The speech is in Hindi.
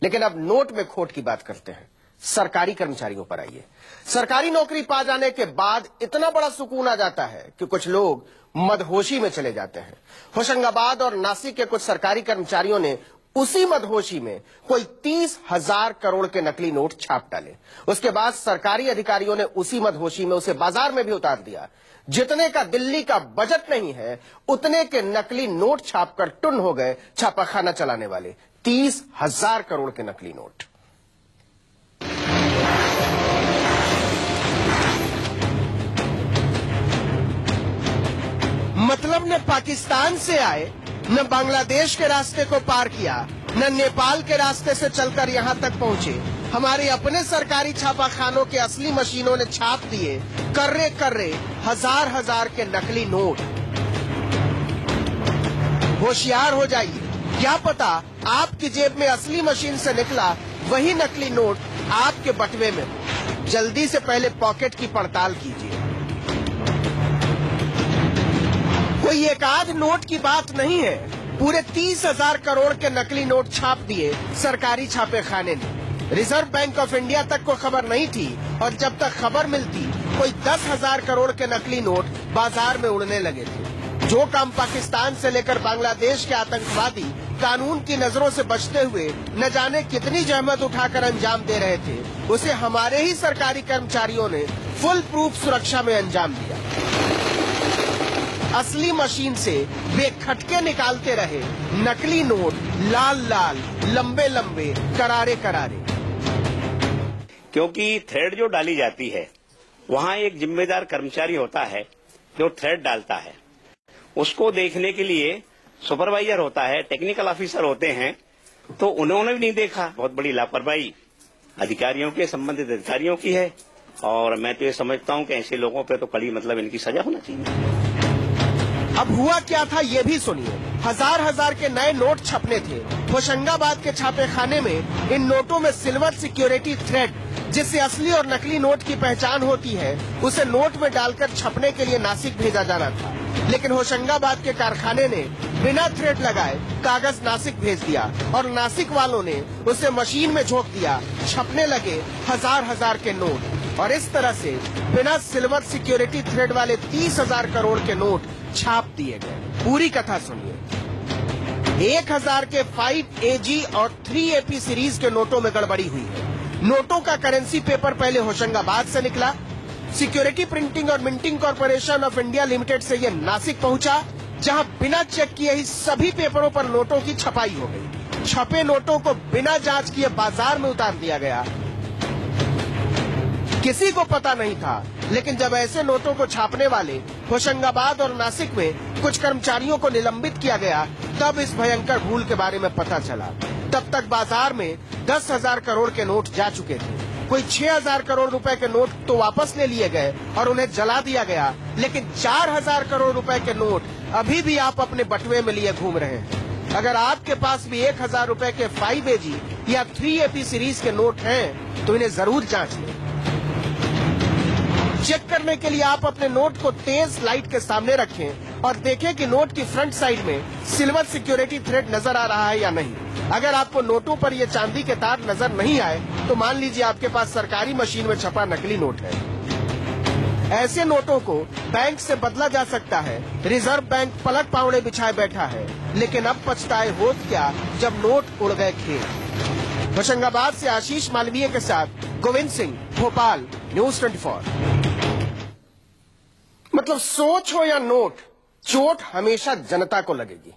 लेकिन अब नोट में खोट की बात करते हैं। सरकारी कर्मचारियों पर आइए। सरकारी नौकरी पा जाने के बाद इतना बड़ा सुकून आ जाता है कि कुछ लोग मदहोशी में चले जाते हैं। होशंगाबाद और नासिक के कुछ सरकारी कर्मचारियों ने उसी मदहोशी में कोई 30,000 करोड़ के नकली नोट छाप डाले। उसके बाद सरकारी अधिकारियों ने उसी मदहोशी में उसे बाजार में भी उतार दिया। जितने का दिल्ली का बजट नहीं है, उतने के नकली नोट छापकर टुन हो गए छापाखाना चलाने वाले। 30,000 करोड़ के नकली नोट। मतलब न पाकिस्तान से आए, न बांग्लादेश के रास्ते को पार किया, न नेपाल के रास्ते से चलकर यहां तक पहुंचे। हमारे अपने सरकारी छापाखानों के असली मशीनों ने छाप दिए कर्रे कर्रे हजार के नकली नोट। होशियार हो जाइए, क्या पता आपकी जेब में असली मशीन से निकला वही नकली नोट आपके बटुए में। जल्दी से पहले पॉकेट की पड़ताल कीजिए। कोई एक आध नोट की बात नहीं है, पूरे 30,000 करोड़ के नकली नोट छाप दिए सरकारी छापेखाने ने। रिजर्व बैंक ऑफ इंडिया तक को खबर नहीं थी, और जब तक खबर मिलती कोई 10,000 करोड़ के नकली नोट बाजार में उड़ने लगे थे। जो काम पाकिस्तान से लेकर बांग्लादेश के आतंकवादी कानून की नजरों से बचते हुए न जाने कितनी जहमत उठाकर अंजाम दे रहे थे, उसे हमारे ही सरकारी कर्मचारियों ने फुल प्रूफ सुरक्षा में अंजाम दिया। असली मशीन से वे खटके निकालते रहे नकली नोट, लाल लाल, लंबे लंबे, करारे करारे। क्योंकि थ्रेड जो डाली जाती है वहाँ एक जिम्मेदार कर्मचारी होता है जो थ्रेड डालता है। उसको देखने के लिए सुपरवाइजर होता है, टेक्निकल ऑफिसर होते हैं, तो उन्होंने भी नहीं देखा। बहुत बड़ी लापरवाही अधिकारियों के, संबंधित अधिकारियों की है, और मैं तो ये समझता हूँ कि ऐसे लोगों पे तो कड़ी मतलब इनकी सजा होना चाहिए। अब हुआ क्या था ये भी सुनिए। हजार के नए नोट छपने थे। होशंगाबाद के छापेखाने में इन नोटों में सिल्वर सिक्योरिटी थ्रेड, जिससे असली और नकली नोट की पहचान होती है, उसे नोट में डालकर छपने के लिए नासिक भेजा जाना था। लेकिन होशंगाबाद के कारखाने ने बिना थ्रेड लगाए कागज नासिक भेज दिया, और नासिक वालों ने उसे मशीन में झोंक दिया। छपने लगे हजार के नोट, और इस तरह से बिना सिल्वर सिक्योरिटी थ्रेड वाले 30,000 करोड़ के नोट छाप दिए गए। पूरी कथा सुनिए। 1,000 के 5AG और 3AP सीरीज के नोटों में गड़बड़ी हुई है। नोटों का करेंसी पेपर पहले होशंगाबाद से निकला, सिक्योरिटी प्रिंटिंग और minting corporation of India limited से यह नासिक पहुंचा, जहां बिना चेक किए ही सभी पेपरों पर नोटों की छपाई हो गई। छपे नोटों को बिना जांच किए बाजार में उतार दिया गया। किसी को पता नहीं था, लेकिन जब ऐसे नोटों को छापने वाले होशंगाबाद और नासिक में कुछ कर्मचारियों को निलंबित किया गया, तब इस भयंकर भूल के बारे में पता चला। तब तक बाजार में 10,000 करोड़ के नोट जा चुके थे। कोई 6,000 करोड़ रुपए के नोट तो वापस ले लिए गए और उन्हें जला दिया गया, लेकिन 4,000 करोड़ रुपए के नोट अभी भी आप अपने बटुए में लिए घूम रहे हैं। अगर आपके पास भी 1,000 रुपए के 5AG या 3AP सीरीज के नोट हैं, तो इन्हें जरूर जांच लें। चेक करने के लिए आप अपने नोट को तेज लाइट के सामने रखें और देखें कि नोट की फ्रंट साइड में सिल्वर सिक्योरिटी थ्रेड नजर आ रहा है या नहीं। अगर आपको नोटों पर ये चांदी के तार नजर नहीं आए, तो मान लीजिए आपके पास सरकारी मशीन में छपा नकली नोट है। ऐसे नोटों को बैंक से बदला जा सकता है। रिजर्व बैंक पलक पावड़े बिछाए बैठा है, लेकिन अब पछताए होत क्या जब नोट उड़ गए खेत। होशंगाबाद से आशीष मालवीय के साथ गोविंद सिंह, भोपाल, न्यूज 24। मतलब सोच हो या नोट, चोट हमेशा जनता को लगेगी।